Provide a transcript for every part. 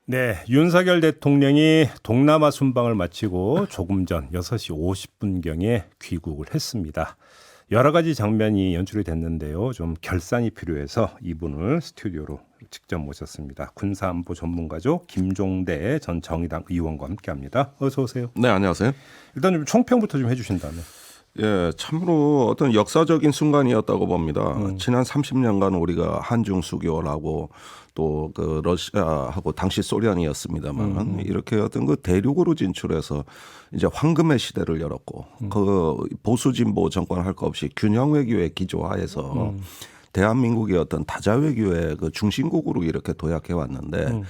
네, 윤석열 대통령이 동남아 순방을 마치고 조금 전 6시 50분경에 귀국을 했습니다. 여러 가지 장면이 연출이 됐는데요. 좀 결산이 필요해서 이분을 스튜디오로 직접 모셨습니다. 군사안보 전문가죠. 김종대 전 정의당 의원과 함께합니다. 어서 오세요. 네, 안녕하세요. 일단 좀 총평부터 좀 해주신다면. 예, 참으로 어떤 역사적인 순간이었다고 봅니다. 지난 30년간 우리가 한중 수교라고 또 그 러시아하고 당시 소련이었습니다만 이렇게 어떤 그 대륙으로 진출해서 이제 황금의 시대를 열었고 그 보수 진보 정권 할 거 없이 균형 외교의 기조하에서 대한민국의 어떤 다자 외교의 그 중심국으로 이렇게 도약해 왔는데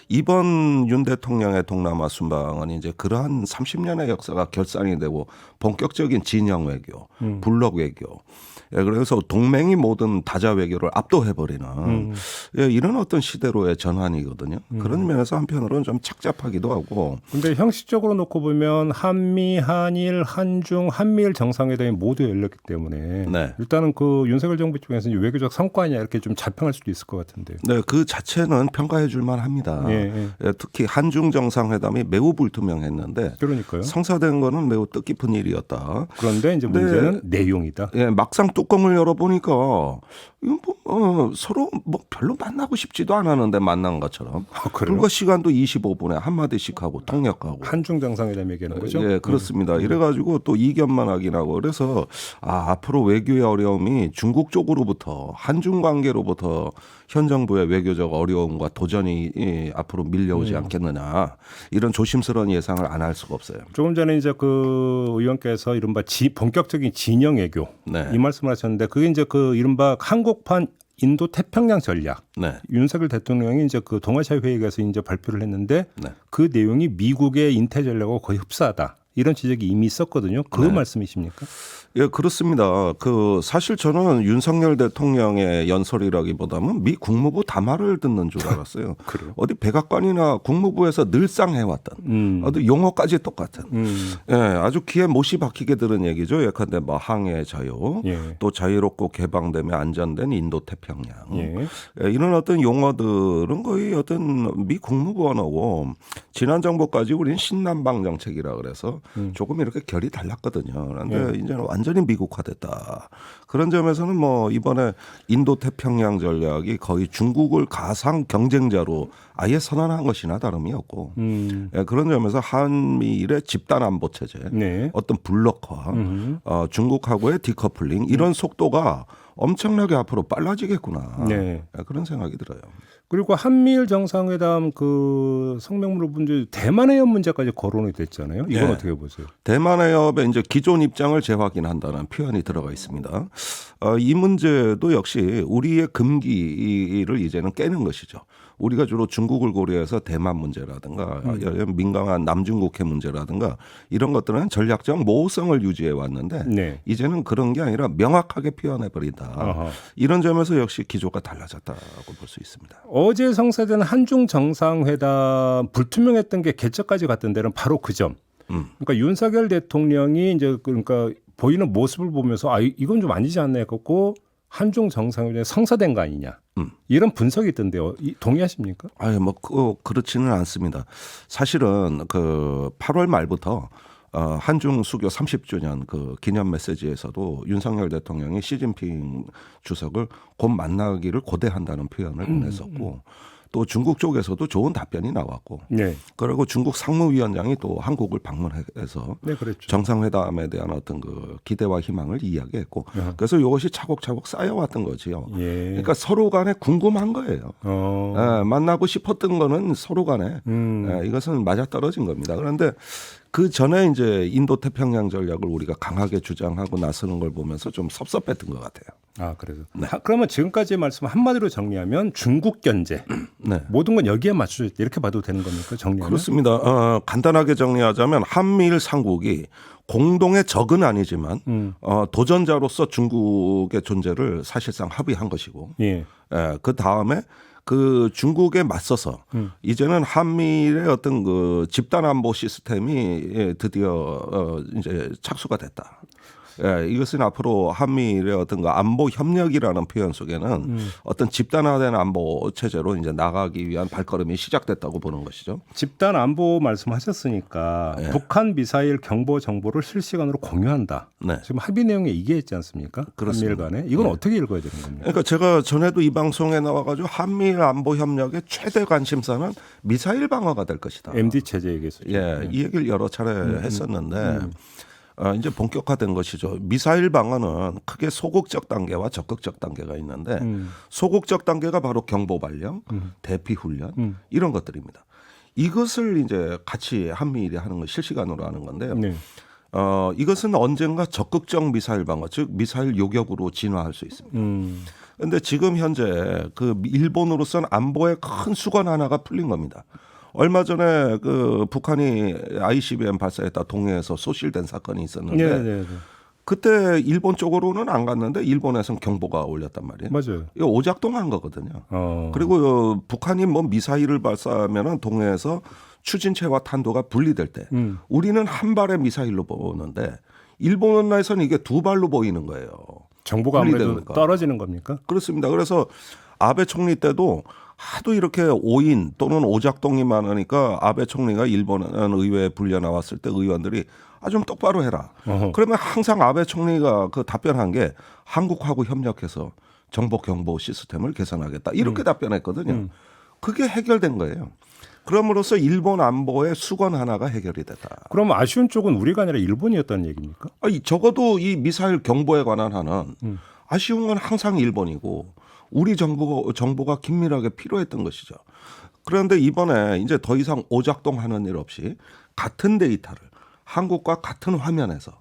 이번 윤 대통령의 동남아 순방은 이제 그러한 30년의 역사가 결산이 되고 본격적인 진영 외교, 블록 외교, 예, 그래서 동맹이 모든 다자 외교를 압도해버리는 예, 이런 어떤 시대로의 전환이거든요. 그런 면에서 한편으로는 좀 착잡하기도 하고. 근데 형식적으로 놓고 보면 한미, 한일, 한중, 한미일 정상회담이 모두 열렸기 때문에 네. 일단은 그 윤석열 정부 쪽에서 이제 외교적 성과냐 이렇게 좀 자평할 수도 있을 것 같은데요. 네, 그 자체는 평가해 줄 만합니다. 예. 예, 특히 한중 정상회담이 매우 불투명했는데 그러니까요. 성사된 거는 매우 뜻깊은 일이었다. 그런데 이제 문제는 내용이다. 예, 막상 뚜껑을 열어보니까 이거 서로 뭐 별로 만나고 싶지도 않았는데 만난 것처럼 그래요? 불과 시간도 25분에 한마디씩 하고 통역하고 한중 정상회담 얘기하는 거죠? 예, 그렇습니다. 이래가지고 또 이견만 확인하고 그래서 앞으로 외교의 어려움이 중국 쪽으로부터 한중 관계로부터 현 정부의 외교적 어려움과 도전이 앞으로 밀려오지 않겠느냐 이런 조심스러운 예상을 안 할 수가 없어요. 조금 전에 이제 그 의원께서 이른바 본격적인 진영 외교 네. 이 말씀을 하셨는데 그게 이제 그 이른바 한국판 인도 태평양 전략. 네. 윤석열 대통령이 이제 그 동아시아 회의에서 이제 발표를 했는데 네. 그 내용이 미국의 인태 전략하고 거의 흡사하다. 이런 지적이 이미 있었거든요. 그 네. 말씀이십니까? 예, 그렇습니다. 사실 저는 윤석열 대통령의 연설이라기보다는 미 국무부 담화를 듣는 줄 알았어요. 그래요? 어디 백악관이나 국무부에서 늘상 해왔던 어디 용어까지 똑같은. 예, 아주 귀에 못이 박히게 들은 얘기죠. 예컨대 뭐 항해 자유, 예. 또 자유롭고 개방되며 안전된 인도 태평양. 예. 예, 이런 어떤 용어들은 거의 어떤 미 국무부 언어고 지난 정부까지 우리는 신남방 정책이라 그래서 조금 이렇게 결이 달랐거든요. 그런데 이제는 완전히 미국화됐다. 그런 점에서는 뭐 이번에 인도 태평양 전략이 거의 중국을 가상 경쟁자로 아예 선언한 것이나 다름이 없고 예, 그런 점에서 한미일의 집단 안보 체제, 네. 어떤 블록화, 중국하고의 디커플링 이런 속도가 엄청나게 앞으로 빨라지겠구나. 네. 예, 그런 생각이 들어요. 그리고 한미일 정상회담 그 성명문을 본 대만 해협 문제까지 거론이 됐잖아요. 이건 네. 어떻게 보세요? 대만 해협의 이제 기존 입장을 재확인한다는 표현이 들어가 있습니다. 이 문제도 역시 우리의 금기를 이제는 깨는 것이죠. 우리가 주로 중국을 고려해서 대만 문제라든가 민감한 남중국해 문제라든가 이런 것들은 전략적 모호성을 유지해 왔는데 네. 이제는 그런 게 아니라 명확하게 표현해 버린다. 아하. 이런 점에서 역시 기조가 달라졌다고 볼 수 있습니다. 어제 성사된 한중 정상회담 불투명했던 게 개최까지 갔던 데는 바로 그 점. 그러니까 윤석열 대통령이 이제 그러니까 보이는 모습을 보면서 이건 좀 아니지 않나 했고 한중 정상회담이 성사된 거 아니냐. 이런 분석이 있던데요. 동의하십니까? 뭐 그렇지는 않습니다. 사실은 8월 말부터 한중 수교 30주년 그 기념 메시지에서도 윤석열 대통령이 시진핑 주석을 곧 만나기를 고대한다는 표현을 보냈었고 또 중국 쪽에서도 좋은 답변이 나왔고 네. 그리고 중국 상무위원장이 또 한국을 방문해서 네, 그랬죠. 정상회담에 대한 어떤 그 기대와 희망을 이야기했고 그래서 이것이 차곡차곡 쌓여왔던 거지요. 예. 그러니까 서로 간에 궁금한 거예요. 만나고 싶었던 거는 서로 간에 이것은 맞아떨어진 겁니다. 그런데 그 전에 이제 인도 태평양 전략을 우리가 강하게 주장하고 나서는 걸 보면서 좀 섭섭했던 것 같아요. 그래서 그러면 지금까지의 말씀 한마디로 정리하면 중국 견제 네. 모든 건 여기에 맞춰져 있다 이렇게 봐도 되는 겁니까? 정리하면? 그렇습니다. 간단하게 정리하자면 한미일 삼국이 공동의 적은 아니지만 도전자로서 중국의 존재를 사실상 합의한 것이고 예. 그 다음에 그 중국에 맞서서 이제는 한미일의 어떤 그 집단 안보 시스템이 드디어 이제 착수가 됐다. 예, 이것은 앞으로 한미일의 어떤 그 안보 협력이라는 표현 속에는 어떤 집단화된 안보 체제로 이제 나가기 위한 발걸음이 시작됐다고 보는 것이죠. 집단 안보 말씀하셨으니까 예. 북한 미사일 경보 정보를 실시간으로 공유한다. 네. 지금 합의 내용에 이게 있지 않습니까? 그렇습니다. 한미일 간에 이건 예. 어떻게 읽어야 되는 겁니까? 그러니까 제가 전에도 이 방송에 나와가지고 한미일 안보 협력의 최대 관심사는 미사일 방어가 될 것이다. MD 체제 얘기했었죠. 예, 이 얘기를 여러 차례 했었는데 이제 본격화된 것이죠. 미사일 방어는 크게 소극적 단계와 적극적 단계가 있는데 소극적 단계가 바로 경보 발령, 대피 훈련 이런 것들입니다. 이것을 이제 같이 한미일이 하는 거 실시간으로 하는 건데요. 네. 이것은 언젠가 적극적 미사일 방어, 즉 미사일 요격으로 진화할 수 있습니다. 그런데 지금 현재 그 일본으로서는 안보의 큰 수건 하나가 풀린 겁니다. 얼마 전에 그 북한이 ICBM 발사했다 동해에서 소실된 사건이 있었는데 네, 네, 네. 그때 일본 쪽으로는 안 갔는데 일본에서는 경보가 올렸단 말이에요. 맞아요. 이거 오작동한 거거든요. 그리고 북한이 뭐 미사일을 발사하면은 동해에서 추진체와 탄도가 분리될 때 우리는 한 발의 미사일로 보는데 일본에서는 이게 두 발로 보이는 거예요. 정보가 아무래도 분리되니까. 떨어지는 겁니까? 그렇습니다. 그래서 아베 총리 때도 하도 이렇게 오인 또는 오작동이 많으니까 아베 총리가 일본 의회에 불려 나왔을 때 의원들이 좀 똑바로 해라. 그러면 항상 아베 총리가 그 답변한 게 한국하고 협력해서 정보 경보 시스템을 개선하겠다. 이렇게 답변했거든요. 그게 해결된 거예요. 그럼으로써 일본 안보의 수건 하나가 해결이 됐다. 그럼 아쉬운 쪽은 우리가 아니라 일본이었다는 얘기입니까? 적어도 이 미사일 경보에 관한 한은 아쉬운 건 항상 일본이고 우리 정보가 긴밀하게 필요했던 것이죠. 그런데 이번에 이제 더 이상 오작동하는 일 없이 같은 데이터를 한국과 같은 화면에서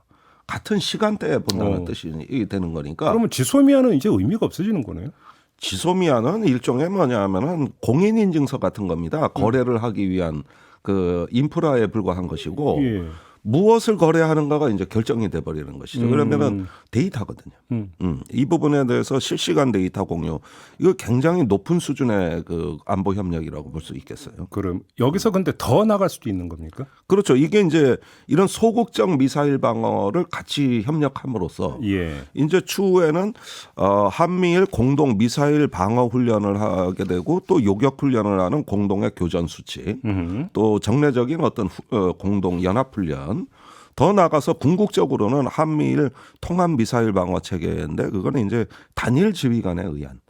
같은 시간대에 본다는 뜻이 되는 거니까. 그러면 지소미아는 이제 의미가 없어지는 거네요. 지소미아는 일종의 뭐냐면은 공인인증서 같은 겁니다. 거래를 하기 위한 그 인프라에 불과한 것이고 예. 무엇을 거래하는가가 이제 결정이 돼 버리는 것이죠. 그러면은 데이터거든요. 이 부분에 대해서 실시간 데이터 공유 이거 굉장히 높은 수준의 그 안보 협력이라고 볼 수 있겠어요. 그럼 여기서 근데 더 나갈 수도 있는 겁니까? 그렇죠. 이게 이제 이런 소극적 미사일 방어를 같이 협력함으로써 예. 이제 추후에는 한미일 공동 미사일 방어 훈련을 하게 되고 또 요격 훈련을 하는 공동의 교전 수치, 또 정례적인 어떤 공동 연합 훈련. 더 나가서 궁극적으로는 한미일 통합 미사일 방어 체계인데 그거는 이제 단일 지휘관에 의한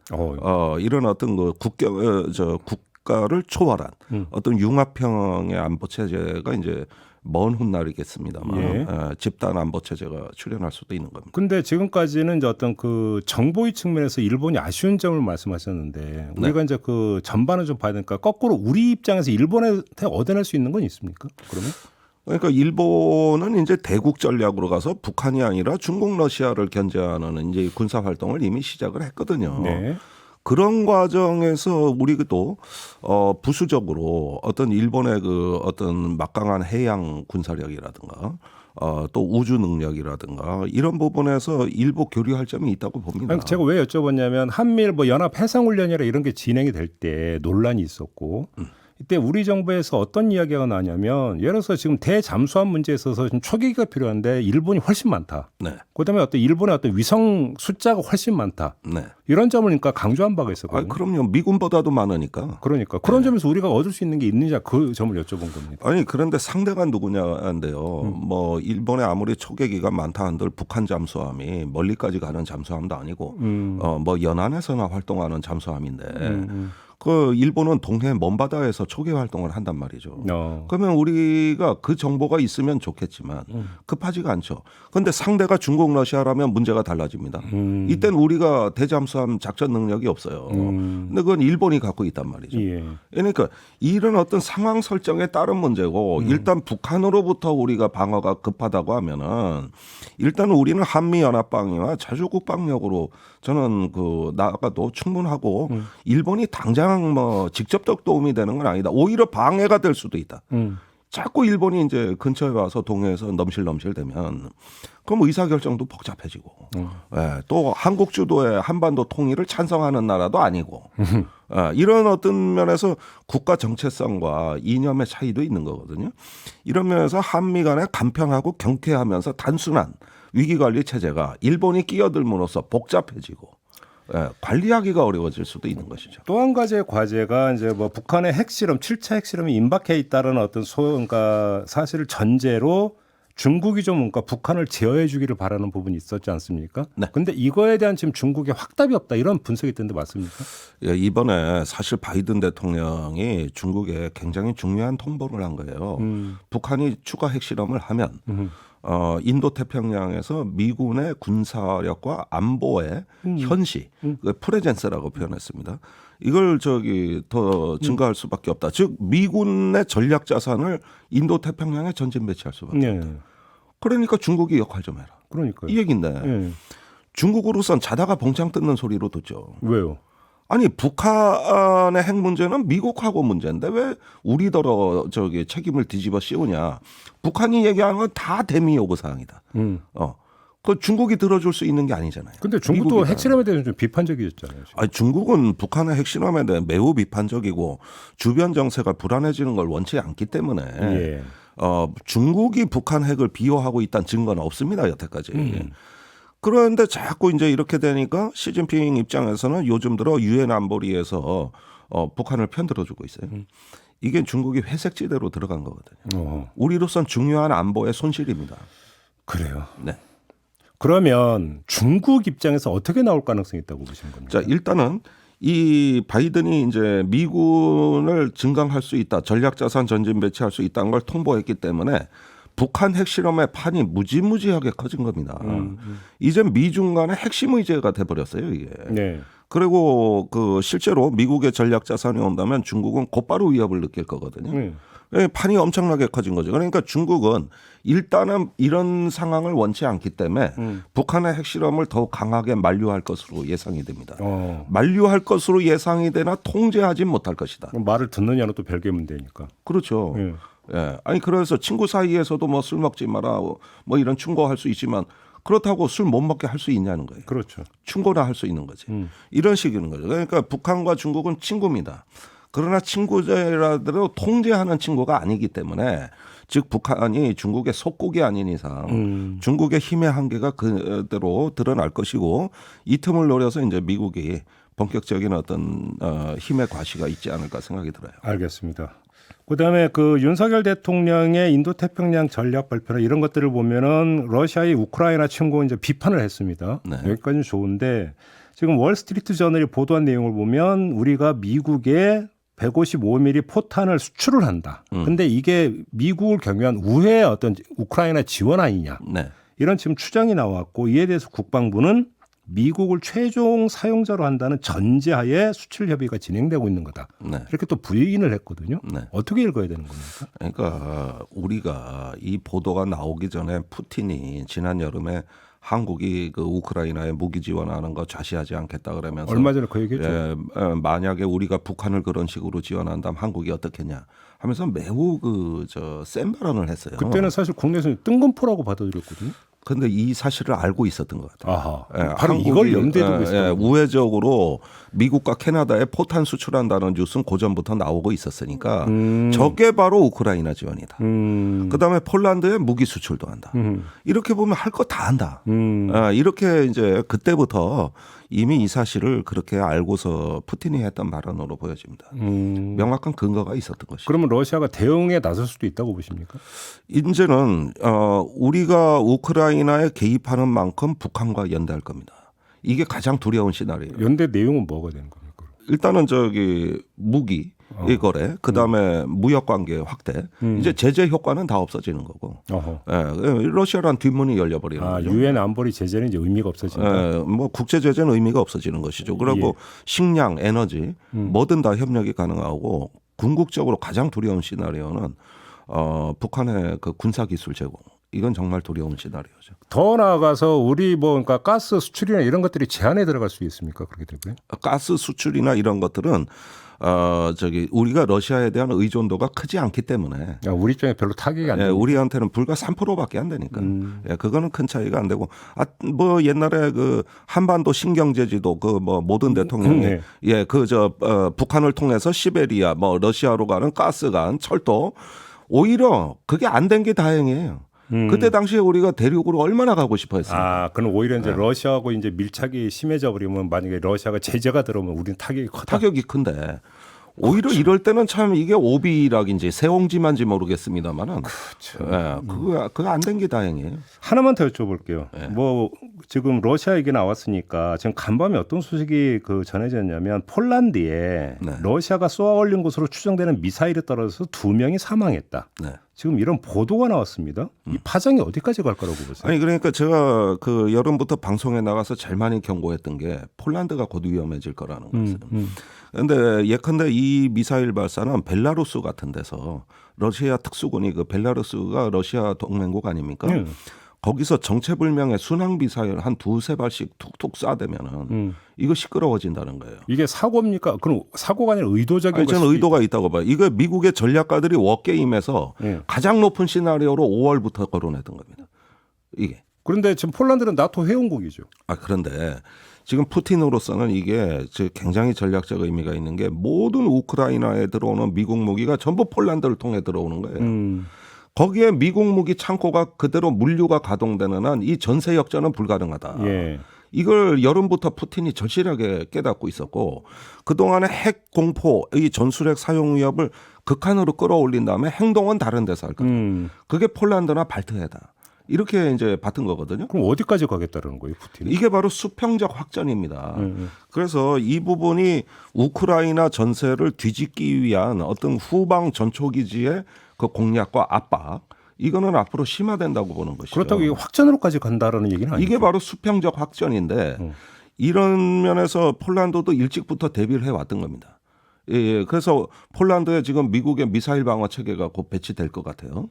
이런 어떤 그 국가를 초월한 어떤 융합형의 안보 체제가 이제 먼 훗날이겠습니다만 집단 안보 체제가 출현할 수도 있는 겁니다. 근데 지금까지는 이제 어떤 그 정보의 측면에서 일본이 아쉬운 점을 말씀하셨는데 우리가 이제 그 전반을 좀 봐야 되니까 거꾸로 우리 입장에서 일본한테 얻어낼 수 있는 건 있습니까? 그러면? 그러니까 일본은 이제 대국 전략으로 가서 북한이 아니라 중국, 러시아를 견제하는 이제 군사 활동을 이미 시작을 했거든요. 네. 그런 과정에서 우리도 부수적으로 어떤 일본의 그 어떤 막강한 해양 군사력이라든가 또 우주 능력이라든가 이런 부분에서 일부 교류할 점이 있다고 봅니다. 제가 왜 여쭤봤냐면 한미일 뭐 연합 해상훈련이라 이런 게 진행이 될 때 논란이 있었고 이때 우리 정부에서 어떤 이야기가 나냐면 예를 들어서 지금 대잠수함 문제에 있어서 좀 초계기가 필요한데 일본이 훨씬 많다. 네. 그다음에 어떤 일본의 어떤 위성 숫자가 훨씬 많다. 네. 이런 점을 그러니까 강조한 바가 있었거든요. 그럼요. 미군보다도 많으니까. 그러니까 그런 점에서 우리가 얻을 수 있는 게 있느냐 그 점을 여쭤본 겁니다. 아니 그런데 상대가 누구냐인데요. 뭐 일본에 아무리 초계기가 많다 한들 북한 잠수함이 멀리까지 가는 잠수함도 아니고 뭐 연안에서나 활동하는 잠수함인데 그 일본은 동해 먼바다에서 초계 활동을 한단 말이죠. 그러면 우리가 그 정보가 있으면 좋겠지만 급하지가 않죠. 그런데 상대가 중국, 러시아라면 문제가 달라집니다. 이때는 우리가 대잠수함 작전 능력이 없어요. 근데 그건 일본이 갖고 있단 말이죠. 예. 그러니까 이런 어떤 상황 설정에 따른 문제고 일단 북한으로부터 우리가 방어가 급하다고 하면은 일단 우리는 한미 연합 방위와 자주국 방력으로 저는 그 나아가도 충분하고 일본이 당장 뭐 직접적 도움이 되는 건 아니다. 오히려 방해가 될 수도 있다. 자꾸 일본이 이제 근처에 와서 동해에서 넘실넘실 되면 그럼 의사결정도 복잡해지고 또 한국 주도의 한반도 통일을 찬성하는 나라도 아니고 이런 어떤 면에서 국가 정체성과 이념의 차이도 있는 거거든요. 이런 면에서 한미 간에 간편하고 경쾌하면서 단순한 위기관리 체제가 일본이 끼어들므로써 복잡해지고 관리하기가 어려워질 수도 있는 것이죠. 또 한 가지의 과제가 이제 뭐 북한의 핵실험, 7차 핵실험이 임박해 있다는 어떤 그러니까 사실을 전제로 중국이 좀 뭔가 북한을 제어해 주기를 바라는 부분이 있었지 않습니까? 네. 근데 이거에 대한 지금 중국의 확답이 없다 이런 분석이 있던데 맞습니까? 예, 이번에 사실 바이든 대통령이 중국에 굉장히 중요한 통보를 한 거예요. 북한이 추가 핵실험을 하면 인도 태평양에서 미군의 군사력과 안보의 현시, 그 프레젠스라고 표현했습니다. 이걸 더 증가할 수밖에 없다. 즉 미군의 전략 자산을 인도 태평양에 전진 배치할 수밖에 네. 없다. 그러니까 중국이 역할 좀 해라. 그러니까요. 이 얘긴데 네. 중국으로선 자다가 봉창 뜯는 소리로 듣죠. 왜요? 아니 북한의 핵 문제는 미국하고 문제인데 왜 우리더러 책임을 뒤집어 씌우냐. 북한이 얘기하는 건 다 대미 요구 사항이다. 그 중국이 들어줄 수 있는 게 아니잖아요. 근데 중국도 미국이다. 핵실험에 대해서 좀 비판적이었잖아요. 지금. 아니, 중국은 북한의 핵실험에 대해 매우 비판적이고 주변 정세가 불안해지는 걸 원치 않기 때문에 예. 중국이 북한 핵을 비호하고 있다는 증거는 없습니다. 여태까지. 그런데 자꾸 이제 이렇게 되니까 시진핑 입장에서는 요즘 들어 유엔 안보리에서 북한을 편들어주고 있어요. 이게 중국이 회색지대로 들어간 거거든요. 우리로선 중요한 안보의 손실입니다. 그래요. 네. 그러면 중국 입장에서 어떻게 나올 가능성이 있다고 보시는 겁니까? 자, 일단은 이 바이든이 이제 미군을 증강할 수 있다, 전략자산 전진 배치할 수 있다는 걸 통보했기 때문에 북한 핵실험의 판이 무지무지하게 커진 겁니다. 이제 미중 간의 핵심 의제가 돼버렸어요, 이게. 네. 그리고 그 실제로 미국의 전략자산이 온다면 중국은 곧바로 위협을 느낄 거거든요. 판이 엄청나게 커진 거죠. 그러니까 중국은 일단은 이런 상황을 원치 않기 때문에 북한의 핵실험을 더욱 강하게 만류할 것으로 예상이 됩니다. 만류할 것으로 예상이 되나 통제하진 못할 것이다. 말을 듣느냐는 또 별개 문제니까. 그렇죠. 예. 아니 그래서 친구 사이에서도 뭐 술 먹지 마라 뭐 이런 충고할 수 있지만 그렇다고 술 못 먹게 할 수 있냐는 거예요. 그렇죠. 충고나 할 수 있는 거지. 이런 식인 거죠. 그러니까 북한과 중국은 친구입니다. 그러나 친구제라도 통제하는 친구가 아니기 때문에 즉 북한이 중국의 속국이 아닌 이상 중국의 힘의 한계가 그대로 드러날 것이고 이 틈을 노려서 이제 미국이 본격적인 어떤 힘의 과시가 있지 않을까 생각이 들어요. 알겠습니다. 그다음에 그 윤석열 대통령의 인도 태평양 전략 발표나 이런 것들을 보면은 러시아의 우크라이나 침공 이제 비판을 했습니다. 네. 여기까지는 좋은데 지금 월스트리트 저널이 보도한 내용을 보면 우리가 미국에 155mm 포탄을 수출을 한다. 근데 이게 미국을 경유한 우회의 어떤 우크라이나 지원 아니냐. 네. 이런 지금 추정이 나왔고 이에 대해서 국방부는 미국을 최종 사용자로 한다는 전제하에 수출 협의가 진행되고 있는 거다. 네. 이렇게 또 부인을 했거든요. 네. 어떻게 읽어야 되는 겁니까? 그러니까 우리가 이 보도가 나오기 전에 푸틴이 지난 여름에 한국이 그 우크라이나에 무기 지원하는 거 좌시하지 않겠다 그러면서 얼마 전에 그 얘기했죠. 만약에 우리가 북한을 그런 식으로 지원한다면 한국이 어떻겠냐 하면서 매우 센 발언을 했어요. 그때는 사실 국내에서 뜬금포라고 받아들였거든요. 그런데 이 사실을 알고 있었던 것 같아요. 아하. 예, 바로 이걸 염두에 두고 있었던 거예요. 우회적으로 미국과 캐나다에 포탄 수출한다는 뉴스는 고전부터 나오고 있었으니까 저게 바로 우크라이나 지원이다. 그다음에 폴란드에 무기 수출도 한다. 이렇게 보면 할 거 다 한다. 이렇게 이제 그때부터 이미 이 사실을 그렇게 알고서 푸틴이 했던 발언으로 보여집니다. 명확한 근거가 있었던 것이죠. 그러면 러시아가 대응에 나설 수도 있다고 보십니까? 이제는 우리가 우크라이나에 개입하는 만큼 북한과 연대할 겁니다. 이게 가장 두려운 시나리오예요. 연대 내용은 뭐가 되는 겁니까? 일단은 무기 거래, 그다음에 무역 관계 확대, 이제 제재 효과는 다 없어지는 거고, 러시아란 뒷문이 열려버리는 거죠. 유엔 안보리 제재는 이제 의미가 없어진다. 뭐 국제 제재는 의미가 없어지는 것이죠. 그리고 식량, 에너지 뭐든 다 협력이 가능하고 궁극적으로 가장 두려운 시나리오는 북한의 그 군사 기술 제공. 이건 정말 두려운 시나리오죠. 더 나아가서 우리 그러니까 가스 수출이나 이런 것들이 제한에 들어갈 수 있습니까? 그렇게 되고요. 가스 수출이나 이런 것들은 우리가 러시아에 대한 의존도가 크지 않기 때문에 우리 입장에 별로 타격이 안 돼요. 우리한테는 불과 3%밖에 안 되니까 그거는 큰 차이가 안 되고 뭐 옛날에 그 한반도 신경제지도 그 뭐 모든 대통령이 북한을 통해서 시베리아 뭐 러시아로 가는 가스관 철도 오히려 그게 안 된 게 다행이에요. 그때 당시에 우리가 대륙으로 얼마나 가고 싶어 했습니까? 아, 그럼 오히려 이제 러시아하고 이제 밀착이 심해져 버리면 만약에 러시아가 제재가 들어오면 우리는 타격이 커다. 타격이 큰데 오히려 이럴 때는 참 이게 오비락인지 세옹지만지 모르겠습니다만은 그거 안 된 게 다행이에요. 하나만 더 여쭤볼게요. 뭐 지금 러시아 얘기 나왔으니까 지금 간밤에 어떤 소식이 전해졌냐면 폴란드에 러시아가 쏘아 올린 것으로 추정되는 미사일에 떨어져서 2명이 사망했다. 네. 지금 이런 보도가 나왔습니다. 이 파장이 어디까지 갈 거라고 보세요? 아니 그러니까 제가 그 여름부터 방송에 나가서 제일 많이 경고했던 게 폴란드가 곧 위험해질 거라는 것을. 그런데 예컨대 이 미사일 발사는 벨라루스 같은 데서 러시아 특수군이 그 벨라루스가 러시아 동맹국 아닙니까? 거기서 정체불명의 순항 미사일 한 2-3발씩 툭툭 쏴대면은 이거 시끄러워진다는 거예요. 이게 사고입니까? 그럼 사고가 아니라 의도적인 아니, 저는 의도가 있다고 봐요. 이거 미국의 전략가들이 워게임에서 가장 높은 시나리오로 5월부터 거론했던 겁니다. 이게. 그런데 지금 폴란드는 나토 회원국이죠. 그런데 지금 푸틴으로서는 이게 굉장히 전략적 의미가 있는 게 모든 우크라이나에 들어오는 미국 무기가 전부 폴란드를 통해 들어오는 거예요. 거기에 미국 무기 창고가 그대로 물류가 가동되는 한 이 전세 역전은 불가능하다. 예. 이걸 여름부터 푸틴이 절실하게 깨닫고 있었고 그동안의 핵 공포, 이 전술핵 사용 위협을 극한으로 끌어올린 다음에 행동은 다른 데서 할 거다. 그게 폴란드나 발트해다. 이렇게 이제 받은 거거든요. 그럼 어디까지 가겠다는 거예요, 푸틴이? 이게 바로 수평적 확전입니다. 그래서 이 부분이 우크라이나 전세를 뒤집기 위한 어떤 후방 전초기지의 그 공략과 압박, 이거는 앞으로 심화된다고 보는 것이죠. 그렇다고 이게 확전으로까지 간다라는 얘기는 아니죠. 이게 바로 수평적 확전인데 이런 면에서 폴란드도 일찍부터 대비를 해왔던 겁니다. 예, 그래서 폴란드에 지금 미국의 미사일 방어 체계가 곧 배치될 것 같아요.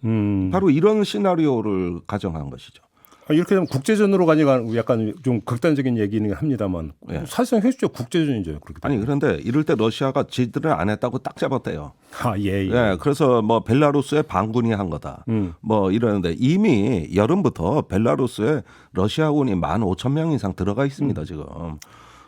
바로 이런 시나리오를 가정한 것이죠. 이렇게 되면 국제전으로 가니까 약간 좀 극단적인 얘기는 합니다만 사실상 현실적 국제전이죠. 그렇게 아니 그런데 이럴 때 러시아가 지들은 안 했다고 딱 잡았대요. 예. 예, 그래서 뭐 벨라루스의 반군이 한 거다. 뭐 이러는데 이미 여름부터 벨라루스에 러시아군이 15,000명 이상 들어가 있습니다 지금.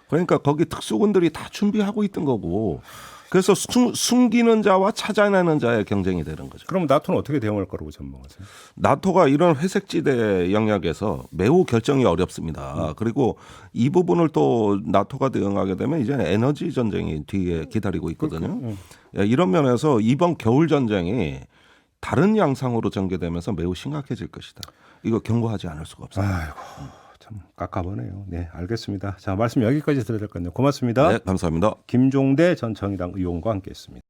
그러니까 거기 특수군들이 다 준비하고 있던 거고. 그래서 숨기는 자와 찾아내는 자의 경쟁이 되는 거죠. 그럼 나토는 어떻게 대응할 거라고 전망하세요? 나토가 이런 회색지대 영역에서 매우 결정이 어렵습니다. 그리고 이 부분을 또 나토가 대응하게 되면 이제 에너지 전쟁이 뒤에 기다리고 있거든요. 이런 면에서 이번 겨울 전쟁이 다른 양상으로 전개되면서 매우 심각해질 것이다. 이거 경고하지 않을 수가 없어요. 아이고, 참 깝깝하네요. 네, 알겠습니다. 자, 말씀 여기까지 드려야 될 것 같네요. 고맙습니다. 네, 감사합니다. 김종대 전 정의당 의원과 함께했습니다.